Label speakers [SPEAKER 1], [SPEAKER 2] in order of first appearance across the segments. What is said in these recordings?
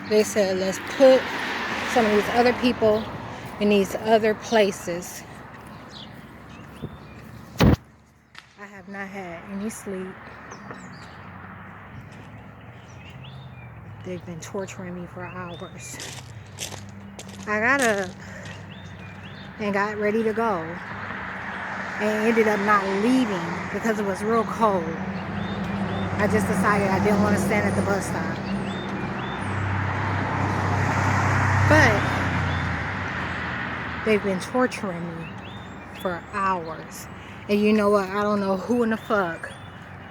[SPEAKER 1] They said, let's put some of these other people in these other places. I have not had any sleep. They've been torturing me for hours. I got up and got ready to go and ended up not leaving because it was real cold. I just decided I didn't want to stand at the bus stop. But they've been torturing me for hours. And you know what? I don't know who in the fuck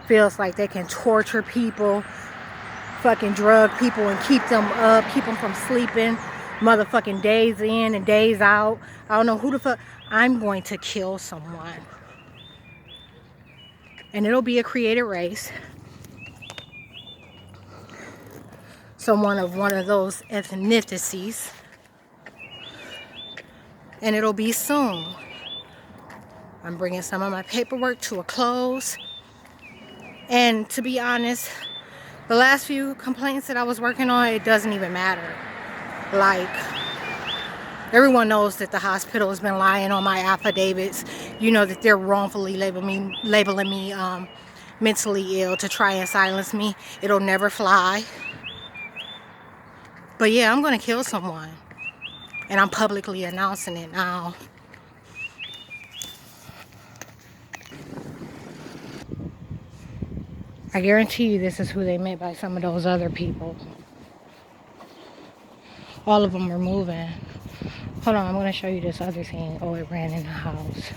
[SPEAKER 1] feels like they can torture people, fucking drug people, and keep them up, keep them from sleeping motherfucking days in and days out. I don't know who the fuck. I'm going to kill someone. And it'll be a created race. Someone of one of those ethnicities. And it'll be soon. I'm bringing some of my paperwork to a close. And to be honest, the last few complaints that I was working on, it doesn't even matter. Like, everyone knows that the hospital has been lying on my affidavits. You know that they're wrongfully labeling me mentally ill to try and silence me. It'll never fly. But yeah, I'm going to kill someone. And I'm publicly announcing it now. I guarantee you this is who they meant by some of those other people. All of them are moving. Hold on, I'm going to show you this other thing. Oh, it ran in the house.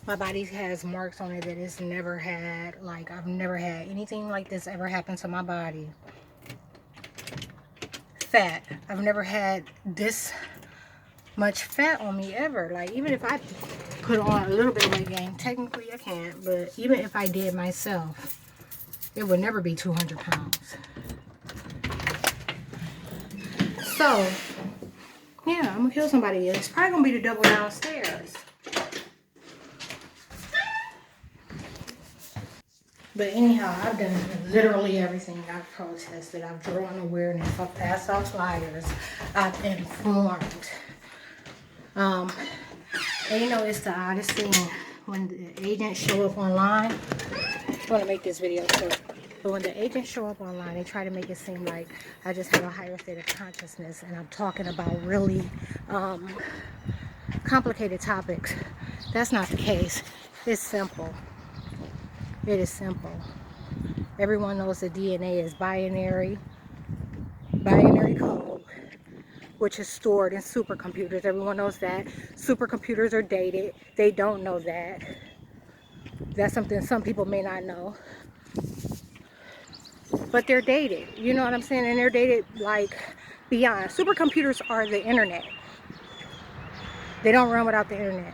[SPEAKER 1] My body has marks on it that it's never had. Like, I've never had anything like this ever happen to my body. Fat. I've never had this much fat on me ever. Like, even if I put on a little bit of weight gain, technically I can't, but even if I did myself, it would never be 200 pounds. So, yeah, I'm gonna kill somebody. It's probably gonna be the double downstairs. But anyhow, I've done literally everything. I've protested. I've drawn awareness. I've passed out flyers. I've informed. And you know, it's the oddest thing when the agents show up online. I want to make this video too. But when the agents show up online, they try to make it seem like I just have a higher state of consciousness and I'm talking about really complicated topics. That's not the case. It's simple. It is simple. Everyone knows that DNA is binary code, which is stored in supercomputers. Everyone knows that. Supercomputers are dated. They don't know that. That's something some people may not know. But they're dated. You know what I'm saying? And they're dated like beyond. Supercomputers are the internet. They don't run without the internet.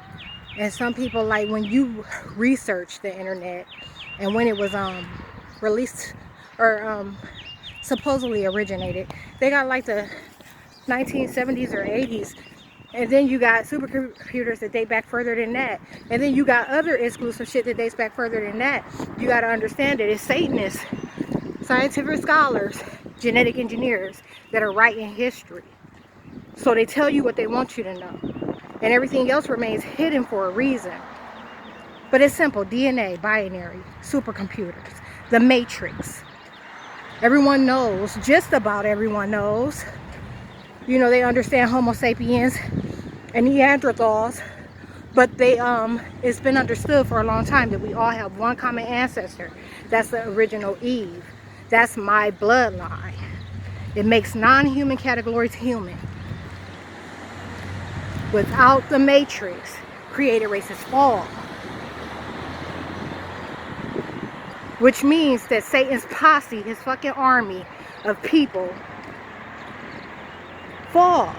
[SPEAKER 1] And some people, like when you research the internet and when it was released or supposedly originated, they got like the 1970s or 80s, and then you got supercomputers that date back further than that, and then you got other exclusive shit that dates back further than that. You got to understand that it's Satanists, scientific scholars, genetic engineers that are writing history. So they tell you what they want you to know, and everything else remains hidden for a reason. But it's simple. DNA, binary, supercomputers, the matrix. Everyone knows, just about everyone knows. You know, they understand Homo sapiens and Neanderthals, but it's been understood for a long time that we all have one common ancestor. That's the original Eve. That's my bloodline. It makes non-human categories human. Without the matrix, created races fall. Which means that Satan's posse, his fucking army of people, fall.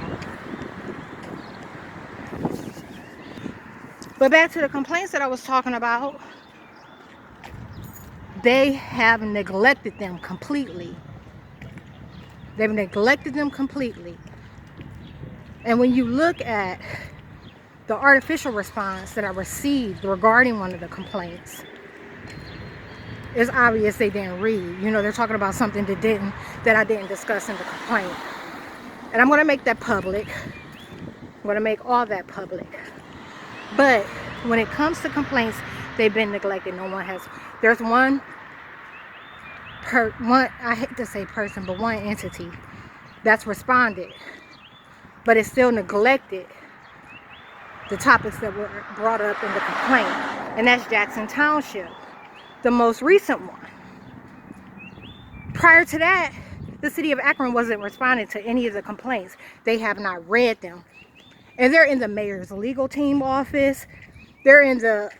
[SPEAKER 1] But back to the complaints that I was talking about. They have neglected them completely. They've neglected them completely. And when you look at the artificial response that I received regarding one of the complaints, it's obvious they didn't read. You know, they're talking about something that I didn't discuss in the complaint. And I'm going to make that public. I'm going to make all that public. But when it comes to complaints, they've been neglected. No one has. There's one, I hate to say person, but one entity that's responded, but it's still neglected the topics that were brought up in the complaint. And that's Jackson Township, the most recent one. Prior to that, the city of Akron wasn't responding to any of the complaints. They have not read them. And they're in the mayor's legal team office. They're in the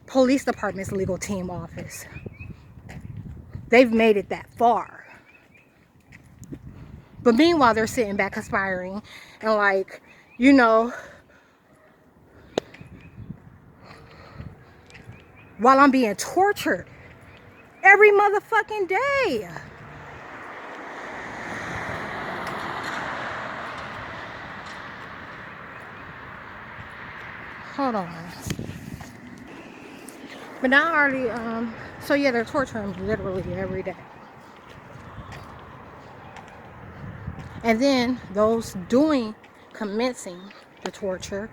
[SPEAKER 1] police department's legal team office. They've made it that far. But meanwhile, they're sitting back conspiring and like, you know, while I'm being tortured every motherfucking day. Hold on. But now I already, so yeah, they're torturing me literally every day. And then those commencing the torture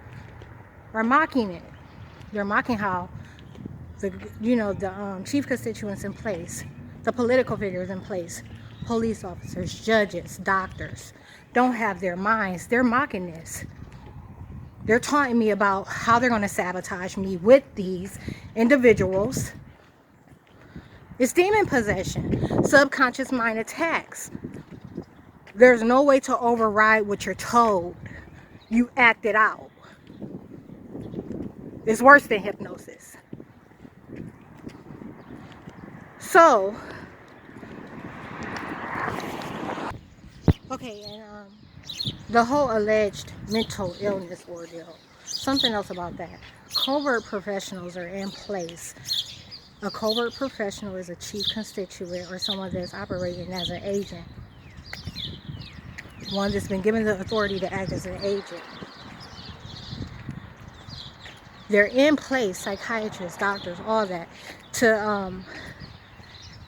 [SPEAKER 1] are mocking it. They're mocking how the chief constituents in place, the political figures in place, police officers, judges, doctors, don't have their minds. They're mocking this. They're taunting me about how they're going to sabotage me with these individuals. It's demon possession, subconscious mind attacks. There's no way to override what you're told. You act it out. It's worse than hypnosis. So, okay, and the whole alleged mental illness ordeal. Something else about that. Covert professionals are in place. A covert professional is a chief constituent or someone that's operating as an agent. One that's been given the authority to act as an agent. They're in place, psychiatrists, doctors, all that, to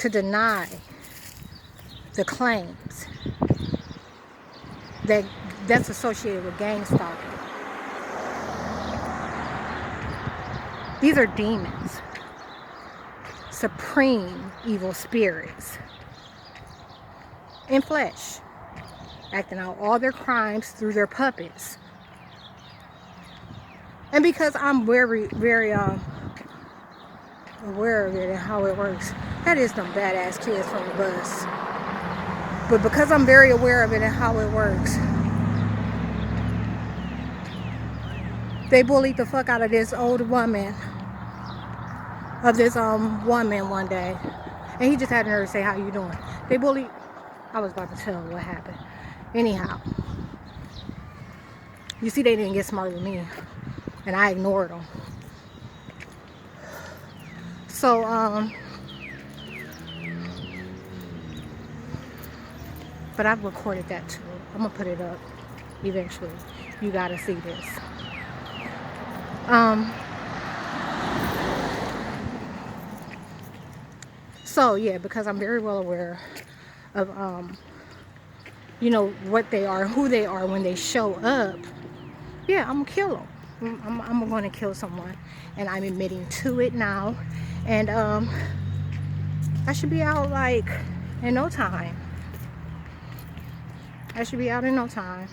[SPEAKER 1] deny the claims that's associated with gang stalking. These are demons, supreme evil spirits in flesh, acting out all their crimes through their puppets. And because I'm very, very aware of it and how it works, that is them badass kids from the bus. But because I'm very aware of it and how it works, they bullied the fuck out of this old woman, woman one day. And he just had the nerve to say, "How you doing?" They bullied, I was about to tell what happened. Anyhow, you see, they didn't get smart with me. And I ignored them. So, but I've recorded that too. I'm gonna put it up eventually. You gotta see this. So yeah, because I'm very well aware of, what they are, who they are when they show up. Yeah, I'm gonna kill them. I'm going to kill someone, and I'm admitting to it now. And I should be out like in no time. I should be out in no time.